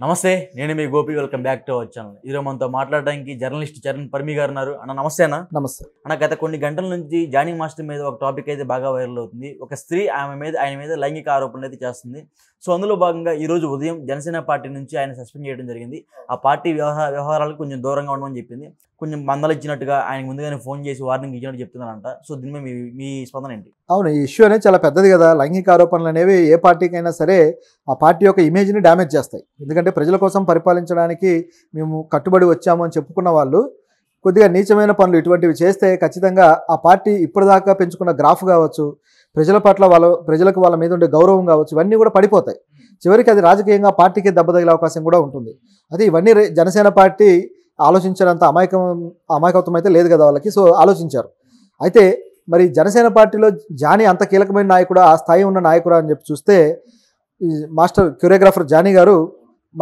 నమస్తే నేను మీ Gopi welcome back to our channel. ఈరోజు మనతో మాట్లాడడానికి జర్నలిస్ట్ చరణ్ పర్మి గారు ఉన్నారు. అన్న నమస్తే అన్న. నమస్తే అన్న, గత కొన్ని గంటల నుంచి జానీ మాస్టర్ మీద ఒక టాపిక్ అయితే బాగా వైరల్ అవుతుంది. ఒక స్త్రీ ఆయన మీద లైంగిక ఆరోపణలు అయితే చేస్తుంది. సో అందులో భాగంగా ఈరోజు ఉదయం జనసేన పార్టీ నుంచి ఆయన సస్పెండ్ చేయడం జరిగింది. ఆ పార్టీ వ్యవహారాలకు కొంచెం దూరంగా ఉండమని చెప్పింది. కొంచెం మందలు ఇచ్చినట్టుగా ఆయన ముందుగానే ఫోన్ చేసి వార్నింగ్ ఇచ్చినట్టు చెప్తున్నారంట. సో దీని మీద మీ స్పందన ఏంటి? అవును, ఈ ఇష్యూ అనేది చాలా పెద్దది కదా. లైంగిక ఆరోపణలు అనేవి ఏ పార్టీకైనా సరే ఆ పార్టీ యొక్క ఇమేజ్ని డ్యామేజ్ చేస్తాయి. ఎందుకంటే ప్రజల కోసం పరిపాలించడానికి మేము కట్టుబడి వచ్చాము అని చెప్పుకున్న వాళ్ళు కొద్దిగా నీచమైన పనులు ఇటువంటివి చేస్తే ఖచ్చితంగా ఆ పార్టీ ఇప్పటిదాకా పెంచుకున్న గ్రాఫ్ కావచ్చు, ప్రజల పట్ల ప్రజలకు వాళ్ళ మీద ఉండే గౌరవం కావచ్చు, ఇవన్నీ కూడా పడిపోతాయి. చివరికి అది రాజకీయంగా పార్టీకి దెబ్బ తగిలే అవకాశం కూడా ఉంటుంది. అది ఇవన్నీ జనసేన పార్టీ ఆలోచించినంత అమాయకత్వం అయితే లేదు కదా వాళ్ళకి. సో ఆలోచించారు. అయితే మరి జనసేన పార్టీలో జానీ అంత కీలకమైన నాయకుడు, ఆ స్థాయి ఉన్న నాయకుడు అని చెప్పి చూస్తే ఈ మాస్టర్ కొరియోగ్రాఫర్ జానీ గారు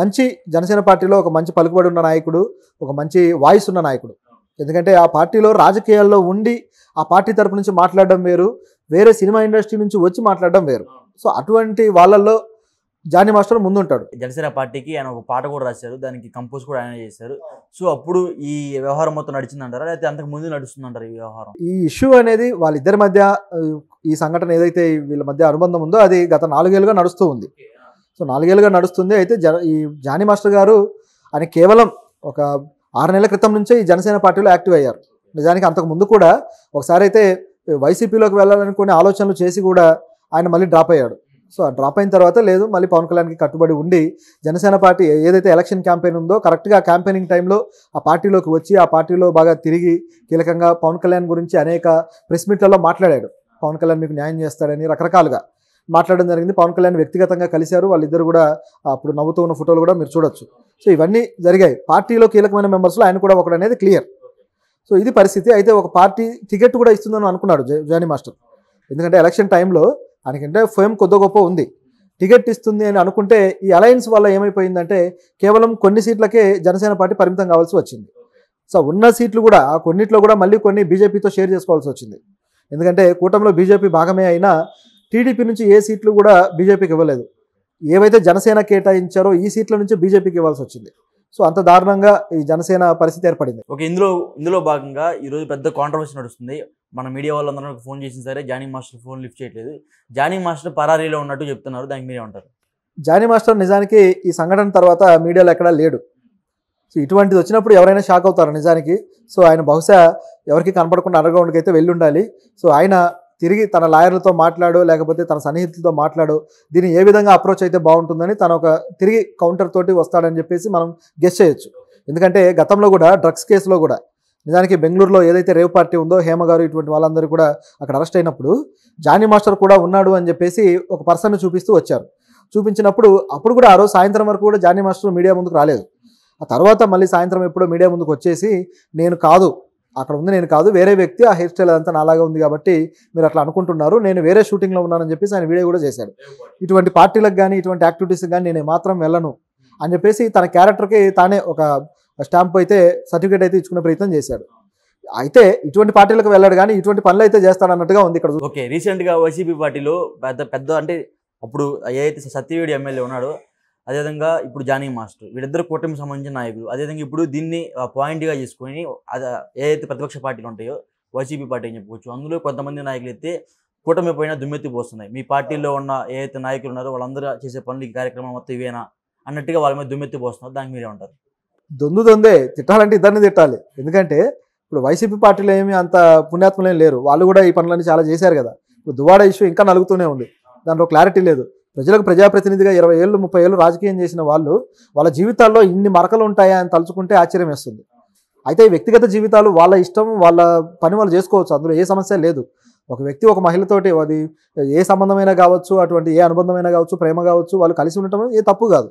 మంచి జనసేన పార్టీలో ఒక మంచి పలుకుబడి ఉన్న నాయకుడు, ఒక మంచి వాయిస్ ఉన్న నాయకుడు. ఎందుకంటే ఆ పార్టీలో రాజకీయాల్లో ఉండి ఆ పార్టీ తరపు నుంచి మాట్లాడడం వేరు, వేరే సినిమా ఇండస్ట్రీ నుంచి వచ్చి మాట్లాడడం వేరు. సో అటువంటి వాళ్ళల్లో జానీ మాస్టర్ ముందుంటాడు. జనసేన పార్టీకి ఆయన ఒక పాట కూడా రాశారు, దానికి కంపోజ్ కూడా ఆయన చేశారు. సో అప్పుడు ఈ వ్యవహారం మొత్తం నడిచిందంటారా, లేకపోతే అంతకు ముందు నడుస్తుందంటారు ఈ వ్యవహారం? ఈ ఇష్యూ అనేది వాళ్ళిద్దరి మధ్య, ఈ సంఘటన ఏదైతే వీళ్ళ మధ్య అనుబంధం ఉందో అది గత 4 ఏళ్ళుగా నడుస్తూ ఉంది. సో 4 ఏళ్ళుగా నడుస్తుంది. అయితే ఈ జానీ మాస్టర్ గారు ఆయన కేవలం ఒక 6 నెలల క్రితం నుంచే ఈ జనసేన పార్టీలో యాక్టివ్ అయ్యారు. నిజానికి అంతకు ముందు కూడా ఒకసారి అయితే వైసీపీలోకి వెళ్ళాలని కొన్ని ఆలోచనలు చేసి కూడా ఆయన మళ్ళీ డ్రాప్ అయ్యాడు. సో ఆ డ్రాప్ అయిన తర్వాత లేదు, మళ్ళీ పవన్ కళ్యాణ్కి కట్టుబడి ఉండి జనసేన పార్టీ ఏదైతే ఎలక్షన్ క్యాంపెయిన్ ఉందో కరెక్ట్గా క్యాంపెయినింగ్ టైంలో ఆ పార్టీలోకి వచ్చి ఆ పార్టీలో బాగా తిరిగి కీలకంగా పవన్ కళ్యాణ్ గురించి అనేక ప్రెస్ మీట్లలో మాట్లాడాడు. పవన్ కళ్యాణ్ మీకు న్యాయం చేస్తాడని రకరకాలుగా మాట్లాడడం జరిగింది. పవన్ కళ్యాణ్ వ్యక్తిగతంగా కలిశారు. వాళ్ళిద్దరు కూడా అప్పుడు నవ్వుతూ ఉన్న ఫోటోలు కూడా మీరు చూడొచ్చు. సో ఇవన్నీ జరిగాయి. పార్టీలో కీలకమైన మెంబర్స్లో ఆయన కూడా ఒకడు అనేది క్లియర్. సో ఇది పరిస్థితి. అయితే ఒక పార్టీ టికెట్ కూడా ఇస్తుందని అనుకున్నాడు జానీ మాస్టర్. ఎందుకంటే ఎలక్షన్ టైంలో ఆయనకంటే ఫేమ్ కొద్ది గొప్ప ఉంది, టికెట్ ఇస్తుంది అని అనుకుంటే ఈ అలయన్స్ వల్ల ఏమైపోయిందంటే కేవలం కొన్ని సీట్లకే జనసేన పార్టీ పరిమితం కావాల్సి వచ్చింది. సో ఉన్న సీట్లు కూడా ఆ కొన్నిట్లో కూడా మళ్ళీ కొన్ని బీజేపీతో షేర్ చేసుకోవాల్సి వచ్చింది. ఎందుకంటే కూటమిలో బీజేపీ భాగమే అయినా టీడీపీ నుంచి ఏ సీట్లు కూడా బీజేపీకి ఇవ్వలేదు. ఏవైతే జనసేన కేటాయించారో ఈ సీట్ల నుంచి బీజేపీకి ఇవ్వాల్సి వచ్చింది. సో అంత దారుణంగా ఈ జనసేన పరిస్థితి ఏర్పడింది. ఓకే, ఇందులో భాగంగా ఈరోజు పెద్ద కాంట్రవర్సీ నడుస్తుంది. మన మీడియా వాళ్ళందరూ ఫోన్ చేసిన సరే జానీ మాస్టర్ ఫోన్ లిఫ్ట్ చేయట్లేదు. జానీ మాస్టర్ పరారీలో ఉన్నట్టు చెప్తున్నారు. దానికి మీరేమంటారు? జానీ మాస్టర్ నిజానికి ఈ సంఘటన తర్వాత మీడియాలో ఎక్కడా లేడు. సో ఇటువంటిది వచ్చినప్పుడు ఎవరైనా షాక్ అవుతారు నిజానికి. సో ఆయన బహుశా ఎవరికి కనపడకుండా అండర్గ్రౌండ్కి అయితే వెళ్ళి ఉండాలి. సో ఆయన తిరిగి తన లాయర్లతో మాట్లాడో లేకపోతే తన సన్నిహితులతో మాట్లాడో దీన్ని ఏ విధంగా అప్రోచ్ అయితే బాగుంటుందని తను ఒక తిరిగి కౌంటర్ తోటి వస్తాడని చెప్పేసి మనం గెస్ చేయొచ్చు. ఎందుకంటే గతంలో కూడా డ్రగ్స్ కేసులో కూడా నిజానికి బెంగళూరులో ఏదైతే రేవ్ పార్టీ ఉందో హేమ గారు ఇటువంటి వాళ్ళందరూ కూడా అక్కడ అరెస్ట్ అయినప్పుడు జానీ మాస్టర్ కూడా ఉన్నాడు అని చెప్పేసి ఒక పర్సన్ చూపిస్తూ వచ్చారు. చూపించినప్పుడు అప్పుడు కూడా ఆ రోజు సాయంత్రం వరకు కూడా జానీ మాస్టర్ మీడియా ముందుకు రాలేదు. ఆ తర్వాత మళ్ళీ సాయంత్రం ఎప్పుడో మీడియా ముందుకు వచ్చేసి నేను కాదు, అక్కడ ఉంది నేను కాదు, వేరే వ్యక్తి, ఆ హెయిర్ స్టైల్ అంతా నాలాగా ఉంది కాబట్టి మీరు అట్లా అనుకుంటున్నారు, నేను వేరే షూటింగ్లో ఉన్నానని చెప్పేసి ఆయన వీడియో కూడా చేశాడు. ఇటువంటి పార్టీలకు కానీ ఇటువంటి యాక్టివిటీస్కి కానీ నేను మాత్రం వెళ్ళను అని చెప్పేసి తన క్యారెక్టర్కి తానే ఒక స్టాంప్ అయితే సర్టిఫికేట్ అయితే ఇచ్చుకునే ప్రయత్నం చేశాడు. అయితే ఇటువంటి పార్టీలకు వెళ్ళాడు కానీ ఇటువంటి పనులు అయితే చేస్తాడన్నట్టుగా ఉంది ఇక్కడ. ఓకే, రీసెంట్గా వైసీపీ పార్టీలో పెద్ద అంటే అప్పుడు ఏదైతే సత్యవేడి ఎమ్మెల్యే ఉన్నాడో, అదేవిధంగా ఇప్పుడు జానీ మాస్టర్, వీళ్ళిద్దరు కూటమికి సంబంధించిన నాయకులు. అదేవిధంగా ఇప్పుడు దీన్ని పాయింట్గా చేసుకొని ఏదైతే ప్రతిపక్ష పార్టీలు ఉంటాయో వైసీపీ పార్టీ అని చెప్పుకోవచ్చు. అందులో కొంతమంది నాయకులు అయితే కూటమి పైన దుమ్మెత్తి పోస్తున్నాయి. మీ పార్టీలో ఉన్న ఏదైతే నాయకులు ఉన్నారో వాళ్ళందరూ చేసే పనులు ఈ కార్యక్రమం మొత్తం ఇవేనా అన్నట్టుగా వాళ్ళ మీద దుమ్మెత్తి పోస్తున్నారు. దానికి మీరే ఉంటారు? దొందే తిట్టాలంటే ఇద్దరిని తిట్టాలి. ఎందుకంటే ఇప్పుడు వైసీపీ పార్టీలో ఏమి అంత పుణ్యాత్మలేం లేరు. వాళ్ళు కూడా ఈ పనులన్నీ చాలా చేశారు కదా. ఇప్పుడు దువాడ ఇష్యూ ఇంకా నలుగుతూనే ఉంది, దాంట్లో క్లారిటీ లేదు. ప్రజలకు ప్రజాప్రతినిధిగా 20 ఏళ్ళు 30 ఏళ్ళు రాజకీయం చేసిన వాళ్ళు వాళ్ళ జీవితాల్లో ఇన్ని మరకలు ఉంటాయా అని తలుచుకుంటే ఆశ్చర్యం వేస్తుంది. అయితే వ్యక్తిగత జీవితాలు వాళ్ళ ఇష్టం, వాళ్ళ పని వాళ్ళు చేసుకోవచ్చు, అందులో ఏ సమస్య లేదు. ఒక వ్యక్తి ఒక మహిళతోటి అది ఏ సంబంధమైనా కావచ్చు, అటువంటి ఏ అనుబంధమైనా కావచ్చు, ప్రేమ కావచ్చు, వాళ్ళు కలిసి ఉండటం ఏ తప్పు కాదు.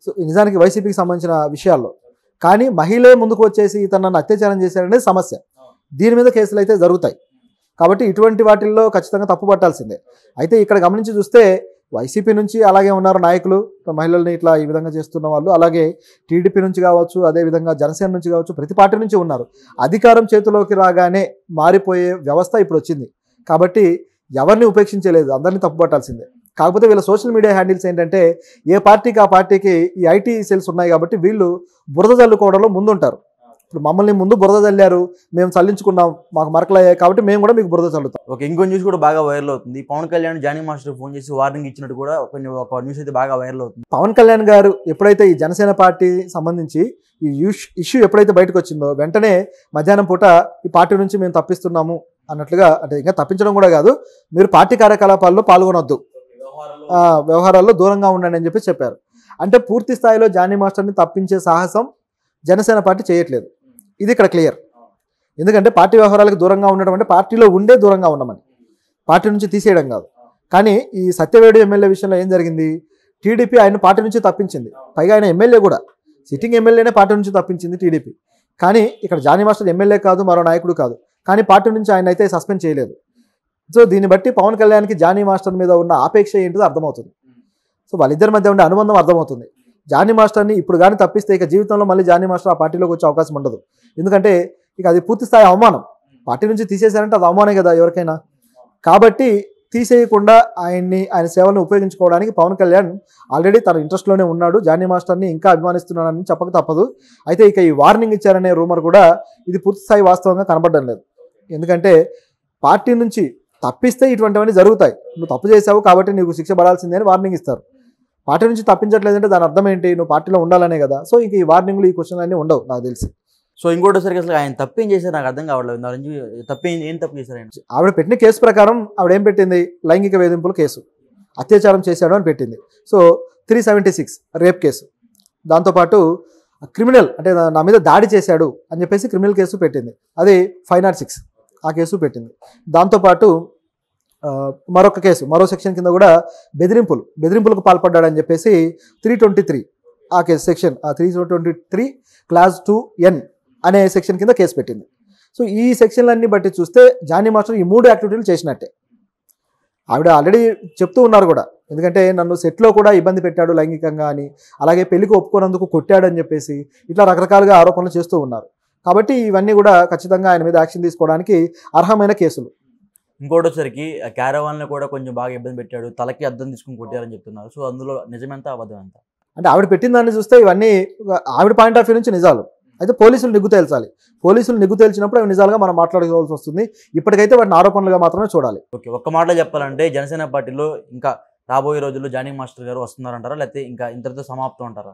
సో నిజానికి వైసీపీకి సంబంధించిన విషయాల్లో కానీ మహిళే ముందుకు వచ్చేసి నన్ను అత్యాచారం చేశారనేది సమస్య. దీని మీద కేసులు అయితే జరుగుతాయి. కాబట్టి ఇటువంటి వాటిల్లో ఖచ్చితంగా తప్పు పట్టాల్సిందే. అయితే ఇక్కడ గమనించి చూస్తే వైసీపీ నుంచి అలాగే ఉన్నారు నాయకులు, మహిళల్ని ఇట్లా ఈ విధంగా చేస్తున్న వాళ్ళు. అలాగే టీడీపీ నుంచి కావచ్చు, అదేవిధంగా జనసేన నుంచి కావచ్చు, ప్రతి పార్టీ నుంచి ఉన్నారు. అధికారం చేతిలోకి రాగానే మారిపోయే వ్యవస్థ ఇప్పుడు వచ్చింది. కాబట్టి ఎవరిని ఉపేక్షించలేదు, అందరినీ తప్పుపట్టాల్సిందే. కాకపోతే వీళ్ళ సోషల్ మీడియా హ్యాండిల్స్ ఏంటంటే ఏ పార్టీకి ఆ పార్టీకి ఈ ఐటీ సెల్స్ ఉన్నాయి కాబట్టి వీళ్ళు బురద చల్లుకోవడంలో ముందుంటారు. ఇప్పుడు మమ్మల్ని ముందు బురద చల్లారు, మేము చల్లించుకున్నాం, మాకు మరకలు అయ్యాయి కాబట్టి మేము కూడా మీకు బురద చల్లుతాం. ఓకే, ఇంకో న్యూస్ కూడా బాగా వైరల్ అవుతుంది. పవన్ కళ్యాణ్ జానీ మాస్టర్ ఫోన్ చేసి వార్నింగ్ ఇచ్చినట్టు కూడా ఒక న్యూస్ అయితే బాగా వైరల్ అవుతుంది. పవన్ కళ్యాణ్ గారు ఎప్పుడైతే ఈ జనసేన పార్టీ సంబంధించి ఈ ఇష్యూ ఎప్పుడైతే బయటకు వచ్చిందో వెంటనే మధ్యాహ్నం పూట ఈ పార్టీ నుంచి మేము తప్పిస్తున్నాము అన్నట్లుగా, అంటే ఇంకా తప్పించడం కూడా కాదు, మీరు పార్టీ కార్యకలాపాల్లో పాల్గొనొద్దు, వ్యవహారాల్లో దూరంగా ఉండండి అని చెప్పి చెప్పారు. అంటే పూర్తి స్థాయిలో జానీ మాస్టర్ని తప్పించే సాహసం జనసేన పార్టీ చేయట్లేదు. ఇది ఇక్కడ క్లియర్. ఎందుకంటే పార్టీ వ్యవహారాలకు దూరంగా ఉండడం అంటే పార్టీలో ఉండే దూరంగా ఉండమని, పార్టీ నుంచి తీసేయడం కాదు. కానీ ఈ సత్యవేడు ఎమ్మెల్యే విషయంలో ఏం జరిగింది, టీడీపీ ఆయన పార్టీ నుంచి తప్పించింది. పైగా ఆయన ఎమ్మెల్యే కూడా, సిట్టింగ్ ఎమ్మెల్యేనే పార్టీ నుంచి తప్పించింది టీడీపీ. కానీ ఇక్కడ జానీ మాస్టర్ ఎమ్మెల్యే కాదు, మరో నాయకుడు కాదు, కానీ పార్టీ నుంచి ఆయన అయితే సస్పెండ్ చేయలేదు. సో దీన్ని బట్టి పవన్ కళ్యాణ్కి జానీ మాస్టర్ మీద ఉన్న ఆపేక్ష ఏంటిదో అర్థమవుతుంది. సో వాళ్ళిద్దరి మధ్య ఉండే అనుబంధం అర్థమవుతుంది. జానీ మాస్టర్ని ఇప్పుడు కానీ తప్పిస్తే ఇక జీవితంలో మళ్ళీ జానీ మాస్టర్ ఆ పార్టీలోకి వచ్చే అవకాశం ఉండదు. ఎందుకంటే ఇక అది పూర్తి స్థాయి అవమానం. పార్టీ నుంచి తీసేశారంటే అది అవమానే కదా ఎవరికైనా. కాబట్టి తీసేయకుండా ఆయన సేవలను ఉపయోగించుకోవడానికి పవన్ కళ్యాణ్ ఆల్రెడీ తన ఇంట్రెస్ట్లోనే ఉన్నాడు, జానీ మాస్టర్ని ఇంకా అభిమానిస్తున్నాడని చెప్పక తప్పదు. అయితే ఇక ఈ వార్నింగ్ ఇచ్చారనే రూమర్ కూడా ఇది పూర్తి స్థాయి వాస్తవంగా కనబడడం లేదు. ఎందుకంటే పార్టీ నుంచి తప్పిస్తే ఇటువంటివన్నీ జరుగుతాయి, నువ్వు తప్పు చేసావు కాబట్టి నీకు శిక్ష పడాల్సిందే అని వార్నింగ్ ఇస్తారు. పార్టీ నుంచి తప్పించట్లేదంటే దాని అర్థం ఏంటి, నువ్వు పార్టీలో ఉండాలనే కదా. సో ఇంక ఈ వార్నింగ్లు ఈ క్వశ్చన్లు అన్నీ ఉండవు నాకు తెలిసి. సో ఇంకోటిసరికి అసలు ఆయన తప్పేం చేశారు నాకు అర్థం కావట్లేదు. దాని నుంచి ఏం తప్పు చేశారు ఆయన? ఆవిడ పెట్టిన కేసు ప్రకారం ఆవిడ ఏం పెట్టింది, లైంగిక వేధింపుల కేసు, అత్యాచారం చేశాడు అని పెట్టింది. సో 376 రేప్ కేసు, దాంతోపాటు క్రిమినల్ అంటే నా మీద దాడి చేశాడు అని చెప్పేసి క్రిమినల్ కేసు పెట్టింది, అది 506 ఆ కేసు పెట్టింది. దాంతోపాటు మరొక కేసు, మరో సెక్షన్ కింద కూడా బెదిరింపులకు పాల్పడ్డాడని చెప్పేసి 323 ఆ కేసు సెక్షన్, 323 క్లాస్ 2N అనే సెక్షన్ కింద కేసు పెట్టింది. సో ఈ సెక్షన్లన్నీ బట్టి చూస్తే జానీ మాస్టర్ ఈ 3 యాక్టివిటీలు చేసినట్టే. ఆవిడ ఆల్రెడీ చెప్తూ ఉన్నారు కూడా, ఎందుకంటే నన్ను సెట్లో కూడా ఇబ్బంది పెట్టాడు లైంగికంగా అని, అలాగే పెళ్లికి ఒప్పుకోనందుకు కొట్టాడు అని చెప్పేసి ఇట్లా రకరకాలుగా ఆరోపణలు చేస్తూ ఉన్నారు. కాబట్టి ఇవన్నీ కూడా ఖచ్చితంగా ఆయన మీద యాక్షన్ తీసుకోవడానికి అర్హమైన కేసులు. ఇంకోటి వచ్చరికి క్యారవాన్లో కూడా కొంచెం బాగా ఇబ్బంది పెట్టాడు, తలకి అద్దం తీసుకుని కొట్టారని చెప్తున్నారు. సో అందులో నిజమెంత అబద్ధం ఎంత? అంటే ఆవిడ పెట్టిన దాన్ని చూస్తే ఇవన్నీ ఆవిడ పాయింట్ ఆఫ్ వ్యూ నుంచి నిజాలు. అయితే పోలీసులు నిగ్గు తేల్చాలి. పోలీసులు నిగ్గు తేల్చినప్పుడు అవి నిజాలుగా మనం మాట్లాడుకోవాల్సి వస్తుంది. ఇప్పటికైతే వాటిని ఆరోపణలుగా మాత్రమే చూడాలి. ఓకే, ఒక్క మాటలో చెప్పాలంటే జనసేన పార్టీలో ఇంకా రాబోయే రోజుల్లో జానీ మాస్టర్ గారు వస్తున్నారంటారా, లేకపోతే ఇంకా ఇంతటితో సమాప్తం అంటారా?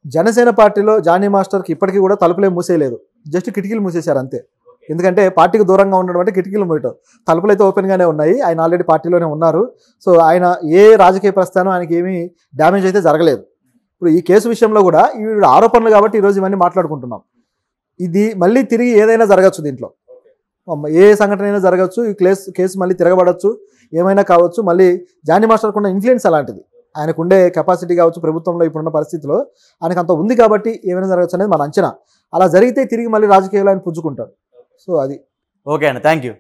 జనసేన పార్టీలో జానీ మాస్టర్కి ఇప్పటికీ కూడా తలుపులే మూసేయలేదు, జస్ట్ కిటికీలు మూసేశారు అంతే. ఎందుకంటే పార్టీకి దూరంగా ఉండడం అంటే కిటికీలు మూయటం, తలుపులు అయితే ఓపెన్గానే ఉన్నాయి. ఆయన ఆల్రెడీ పార్టీలోనే ఉన్నారు. సో ఆయన ఏ రాజకీయ ప్రస్థానం ఆయనకి ఏమీ డ్యామేజ్ అయితే జరగలేదు. ఇప్పుడు ఈ కేసు విషయంలో కూడా ఇవి ఆరోపణలు కాబట్టి ఈరోజు ఇవన్నీ మాట్లాడుకుంటున్నాం. ఇది మళ్ళీ తిరిగి ఏదైనా జరగచ్చు, దీంట్లో ఏ సంఘటన అయినా జరగచ్చు, ఈ కేసు మళ్ళీ తిరగబడచ్చు, ఏమైనా కావచ్చు. మళ్ళీ జానీ మాస్టర్కు ఉన్న ఇన్ఫ్లుయెన్స్ అలాంటిది, ఆయనకుండే కెపాసిటీ కావచ్చు, ప్రభుత్వంలో ఇప్పుడున్న పరిస్థితిలో ఆయనకు అంత ఉంది కాబట్టి ఏమైనా జరగచ్చు అనేది మన అంచనా. అలా జరిగితే తిరిగి మళ్ళీ రాజకీయాలు ఆయన పుంజుకుంటాడు. సో అది ఓకే అన్న, థ్యాంక్ యూ.